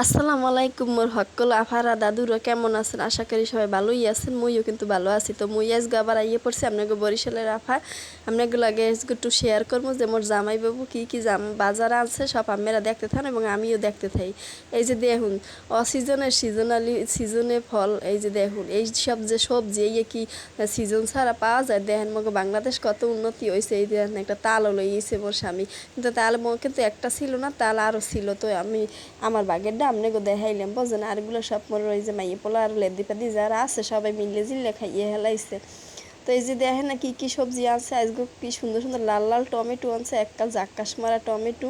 আসসালামু আলাইকুম মোর হক্কল আফারা দাদুরা কেমন আছেন? আশা করি সবাই ভালোই আছেন। মুইও কিন্তু ভালো আছি। তো মুই আজকে আবার আইয়ে পড়ছি আপনাকে বরিশালের আফা। আপনাকে লাগে আজকে একটু শেয়ার করবো যে মোর জামাই বাবু কী কী বাজার আনছে সব আপনারা দেখতে থান এবং আমিও দেখতে থাই। এই যে দেখুন অসিজনের সিজনে ফল, এই যে দেখুন এই সব যে সবজি এই কি সিজন ছাড়া পাওয়া যায়। দেখেন মগে বাংলাদেশ কত উন্নতি হয়েছে। এই দেখেন একটা তালও লইয়েছে মোর স্বামী, কিন্তু তাল কিন্তু একটা ছিল না, তাল আরও ছিল। তো আমি আমার বাগেরটা আপনাকে দেখাইলাম বুঝলেন। আরগুলো সব মনে ওই যে মাইয়ে পোলা আর লেদি পাদি যারা আছে সবাই মিলে জিলে খাইয়ে হেলাইছে। তো এই যে দেখেন না কী কী সবজি আছে আজকে, কি সুন্দর সুন্দর লাল লাল টমেটো আনছে, এককাল জাক্কাস মারা টমেটো।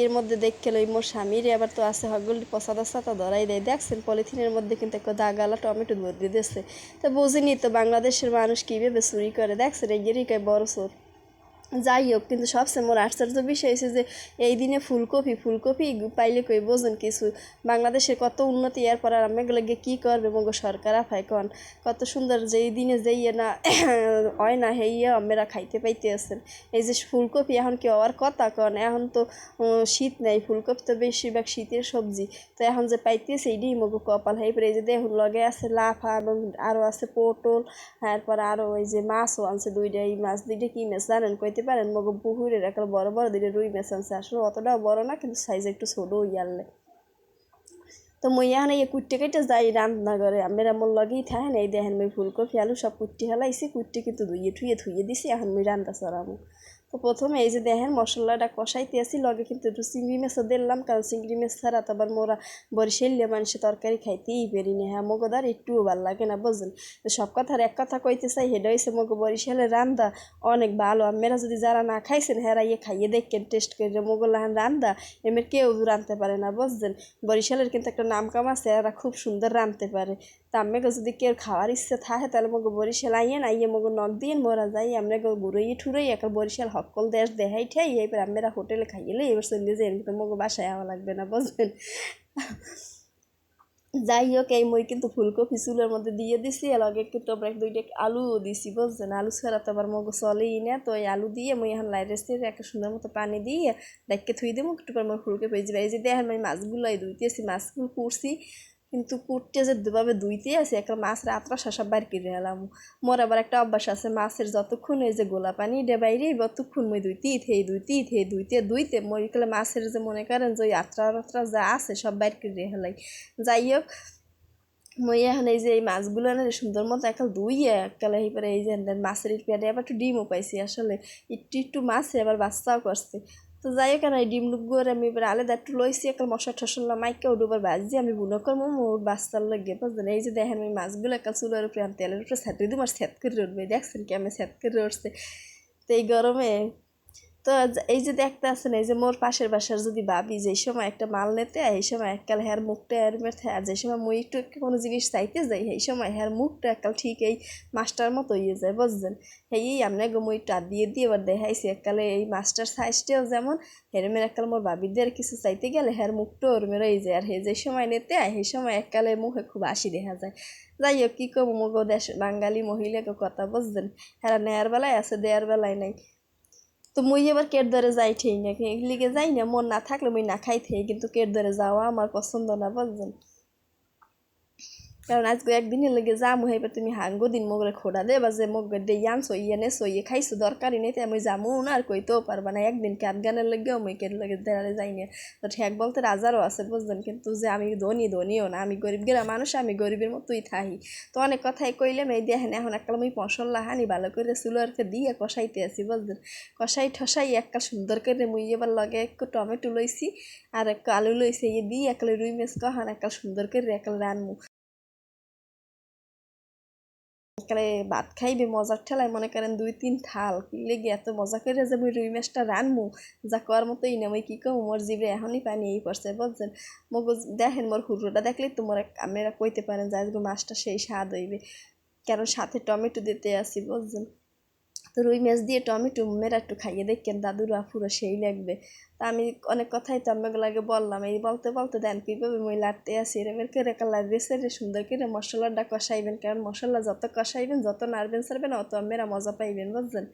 এর মধ্যে দেখে লই মোর স্বামীর আবার তো আছে হগলি পসাদা সাতা ধরাই দেয়। দেখছেন পলিথিনের মধ্যে কিন্তু একটা দাগালা টমেটো ভরে দিয়েছে। তো বুঝিনি তো বাংলাদেশের মানুষ কীভাবে চুরি করে। দেখছেন এই গেরিকায় বড় চোর। যাই হোক, কিন্তু সবচেয়ে মোর আশ্চর্য বিষয় হয়েছে যে এই দিনে ফুলকপি পাইলে কই বোঝেন কিছু। বাংলাদেশের কত উন্নতি, এরপর আর আমরা গিয়ে কী করবে মগ সরকার আফায় কন। কত সুন্দর যে এই দিনে যেইয়ে না হয় না হেইয়ে আমরা খাইতে পাইতে আছেন। এই যে ফুলকপি এখন কি হওয়ার কথা কন, এখন তো শীত নেই, ফুলকপি তো বেশিরভাগ শীতের সবজি। তো এখন যে পাইতেছে এইটাই মগু কপাল। পরে এই যে দেখুন লগে আছে লাফা এবং আরও আছে পটল, তারপর আরও ওই যে মাছও আনছে দুইটা। এই মাছ দুইটা কী মাছ জানেন কইতে পারেন? মগো পুকুরের একটা বড় বড় দুইটা রুই মাছ আনছে। আসলে অতটাও বড় না, কিন্তু সাইজ একটু ছোটো ইয়ারলে। তো মই এখন এই কুট্টে কেটে যাই রান্না করে আমরা মোর লগেই থাকেন। এই দেখেন মই ফুলকপি আলু সব কুট্টি হেলাইছি, কুট্টি কিন্তু ধুয়ে দিছি। এখন মই রান্না চড়াবো। তো প্রথমে এই যে দেখেন মশলাটা কষাইতে আসি, লগে কিন্তু একটু চিংড়ি মাছও দিলাম, কারণ চিংড়ি মাছ ছাড়া তো আবার মোরা বরিশালে মানুষে তরকারি খাইতেই পারি না। হ্যাঁ মগোদার একটুও ভাল লাগে না বুঝলেন। তো সব কথার এক কথা কইতে চাই, হেডা হয়েছে মগো বরিশালের রান্দা অনেক ভালো। আপনারা যদি যারা না খাইছেন হেরা ইয়ে খাইয়ে দেখেন, টেস্ট করে। মোগলাহান রান্দা এমনি কেউ রাঁধতে পারে না বুঝলেন। বরিশালের কিন্তু একটা নাম কাম আছে, এরা খুব সুন্দর রাঁধতে পারে। তা আপনাকে যদি কেউ খাওয়ার ইচ্ছে থাকে তাহলে মগো বরিশাল আইয়েন, আইয়ে মগো নখ দিয়ে মোরা যাই আপনাকে ঘুরোই ঠুরোই একটা বরিশাল হকল দেশ দেখাই ঠাই। এবার আপনারা হোটেলে খাইলে এবার চলে যাই, কিন্তু মগো বাসায় আওয়া লাগবে না বুঝলেন। যাই হোক, এই মই কিন্তু ফুলকপি চুলের মধ্যে দিয়ে দিছি, লগে কিন্তু আমরা দুইটা আলুও দিছি বুঝছেন। আলু ছাড়া তো আবার মগো চলেই না। তো এই আলু দিয়ে মই এখন লাইরেছি একটা সুন্দর মতো পানি দিয়ে ডাইকে থুই দেবো, একটু পর মোর ফুলকপি পেয়ে যাবে। এই যে দেখেন আমি মাছগুলোই ধুইতেছি, মাছগুলো কুড়ছি, কিন্তু কুটতে যে দুভাবে ধুইতে আছে একটা মাছ রাত্রা সব বাইর করে এলাম। মোর আবার একটা অভ্যাস আছে, মাছের যতক্ষণ এই যে গোলা পানি ডে বাইরে ততক্ষণ মই ধুইতে মই গেলে মাছের যে মনে করেন যে ওই আত্রা যা আছে সব বাইর করে হেলাই। যাই হোক, মই এখন এই যে এই মাছগুলো না সুন্দর মতো একাল ধুইয়ে একালে এইবারে এই যে মাছের পেটে আবার একটু ডিমও পাইছি। আসলে একটু একটু মাছে আবার বাচ্চাও করছে। তো যাই হোক, এই ডিম লুগুয়ার আমি এবার আলাদা একটু লইছি, একটা মশলা টসলা মাইকে ওডুবার ভাজি আমি বুনো করবো মোর বাচ্চার লাগে বুঝলেন। এই যে দেখেন আমি মাছগুলো একাল চুলার উপরে তেলের উপরে ছাটিয়ে দিব আর সেট করে উঠবে। দেখছেন কি আমি সেট করে উঠছে। তো এই গরমে তো এই যে দেখতে আসেন, এই যে মোর পাশের বাসার যদি ভাবি যে সময় একটা মাল নিতে এই সময় এককাল হ্যার মুখটা এর মেথে, আর যে সময় মই একটু কোনো জিনিস চাইতে যাই এই সময় হ্যার মুখটা এককাল ঠিক এই মাছটার মতো হয়ে যায় বুঝছেন। এই আমরা মইটা দিয়ে এবার দেখাইছি এককালে এই মাছটার সাইজটাও যেমন হেরমের এককাল মোর ভাবিদের কিছু চাইতে গেলে হ্যার মুখটা ওর মেরোই যায়। আর হে যে সময় নিতে সেই সময় এককালে মুখে খুব হাসি দেখা যায়। যাই হোক, কী করবো মগো দেশ বাঙালি মহিলাকে কথা বুঝছেন, হ্যাঁ নেয়ার বেলায় আছে দেয়ার বেলায় নাই। তো মুই এবার কেট ধরে যাই ঠিক না, লিগে যাই না, মন না থাকলে মুই না খাই থাকি, কিন্তু কেট ধরে যাওয়া আমার পছন্দ না বুঝছেন। কারণ আজকে একদিনের লেগে যামু, এবার তুমি হাঙ্গো দিন মোগরে খোড়া দে বা যে মোগ ডে আনছো ইয়ে নেছো ইয়ে খাইছো দরকারই নেই, তাই আমি যামু না আর কইতেও পারবা না। একদিন ক্যাট গানের লেগেও মুই কেট লেগে দেড়ালে যাই না। তো ঠেক বলতে রাজারও আছে বুঝলেন, কিন্তু যে আমি ধনীও না, আমি গরিব গেরা মানুষ, আমি গরিবের মতোই থাকি। তো অনেক কথাই কইলাম, এই দেখেন এখন একটা মুই মশলা হানি ভালো করে চুলারকে দিয়ে কষাইতে আছি বুঝলেন। কষাই ঠসাই একটা সুন্দর করে মুই এবার লগে একটু টমেটো লইছি আর একটু আলু লইছি, ইয়ে দিয়ে একলে রুই মাছ কহান একটা সুন্দর করে একলে রানমু। একেবারে ভাত খাইবে মজার ঠেলায় মনে করেন 2-3 থাল লেগে এত মজা করে যে মুই রুই মাছটা রানমু যা করার মতোই না। মুই কী কম মোর জিভে এখনই পানি এই পড়ছে বুঝছেন। মগজ দেখেন মোর হুড়োটা দেখলেই তো মোর আপনারা কইতে পারেন যে আজকে মাছটা সেই স্বাদ হইবে, কারণ সাথে টমেটো দিতে আসি বুঝছেন। তো রুই মাছ দিয়ে টমেটো মেরা একটু খাইয়ে দেখেন দাদুরা পুরো সেই লাগবে। তা আমি অনেক কথাই তো আমাকে লাগে বললাম, এই বলতে বলতে দেন কীভাবে মই লাড়তে আসি এরমের করে একটা লাগতেছে রে সুন্দর করে মশলাটা কষাইবেন, কারণ মশলা যত কষাইবেন যত নাড়বেন ছাড়বেন অত মেরা মজা পাইবেন বুঝছেন।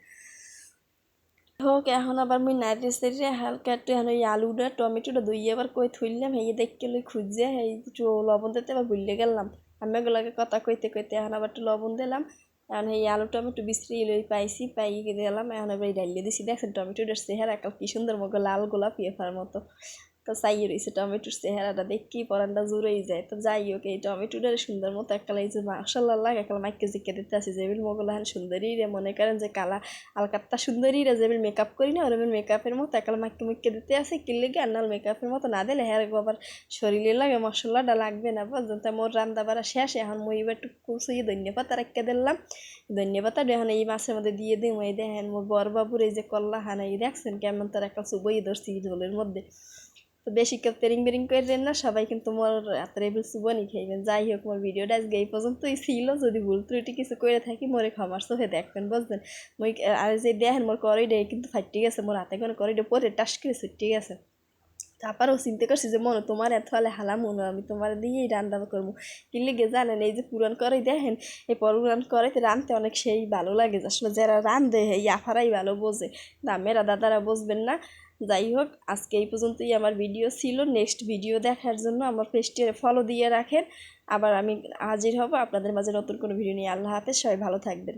হোক এখন আবার মুই নাইটে সেরে হালকা একটু এখন ওই আলুটা টমেটোটা ধুইয়ে আবার কই থইলাম হেয়ে দেখতে লই খুঁজে এই একটু লবণ দিতে আবার ভুলে গেলাম আমি এগুলোকে কথা কইতে কইতে এখন আবার একটু লবণ দিলাম এখন এই আলু টমেটো বিশ্রি লই পাইছি পাই দিলাম এখন আবার এই ডাইলে দিছি দেখছেন টমেটোটার চেহারা কি সুন্দর মতো লাল গোলাপি এফার মতো তো চাইয়ে রয়েছে টমেটোর চেহারাটা দেখি পরানটা জুড়েই যায় তো যাই হোক এই টমেটোটার সুন্দর মতো এককাল এই যে মাসাল্লাহ লাগে এককাল মাইকে জিকে দিতে আসি যেবিল মোগল হান সুন্দরী রে মনে করেন যে কালা আলকাত্তা সুন্দরী রে যেবিল মেকআপ করি না ওরকম মেকআপের মতো এককাল মাইকে মুখকে দিতে আসে কিনলে কি আর নাল মেকআপের মতো না দিলে হ্যাঁ আবার শরীরে লাগে মশলাটা লাগবে না বুঝলেন তাই মোর রান্না বাড়া শেষ এখন মই এবার একটু কুচিয়ে ধনিয়া পাতা রেখে দিলাম ধনিয়া পাতা এখন এই মাছের মধ্যে দিয়ে দিই এই দেখেন মোর বরবাবুর এই যে কল্লা হানা এই দেখছেন কেমন তার একটা চুবই ধরছি ঝোলের মধ্যে তো বেশি কেউ তেরিং বেরিং করেন না সবাই কিন্তু মোর রাতের এবার সুবনি খাইবেন যাই হোক মোর ভিডিওটা আজকে এই পর্যন্তই ছিল যদি ভুল ত্রুটি কিছু করে থাকি মোরে ক্ষমার চোখে দেখবেন বুঝলেন মই আর যে দেখেন মোর করিডে কিন্তু ফাইটে গেছে মোর হাতে কোনো করিডে পরে টাস করে ছুটে গেছে তারপরেও চিন্তা করছি যে মনে তোমার এত হলে হালাম মনে আমি তোমার দিয়েই রান্না করবো কিনলে গে জানেন এই যে পুরান করে দেখেন এই পুরান করে রাঁধতে অনেক সেই ভালো লাগে আসলে যারা রাঁধে এই আফারাই ভালো বোঝে দামেরা দাদারা বুঝবেন না যাই হোক আজকে এই পর্যন্তই আমার ভিডিও ছিল নেক্সট ভিডিও দেখার জন্য আমার পেজটি ফলো দিয়ে রাখেন আবার আমি হাজির হব আপনাদের মাঝে নতুন কোনো ভিডিও নিয়ে আল্লাহ হাফেজ সবাই ভালো থাকবেন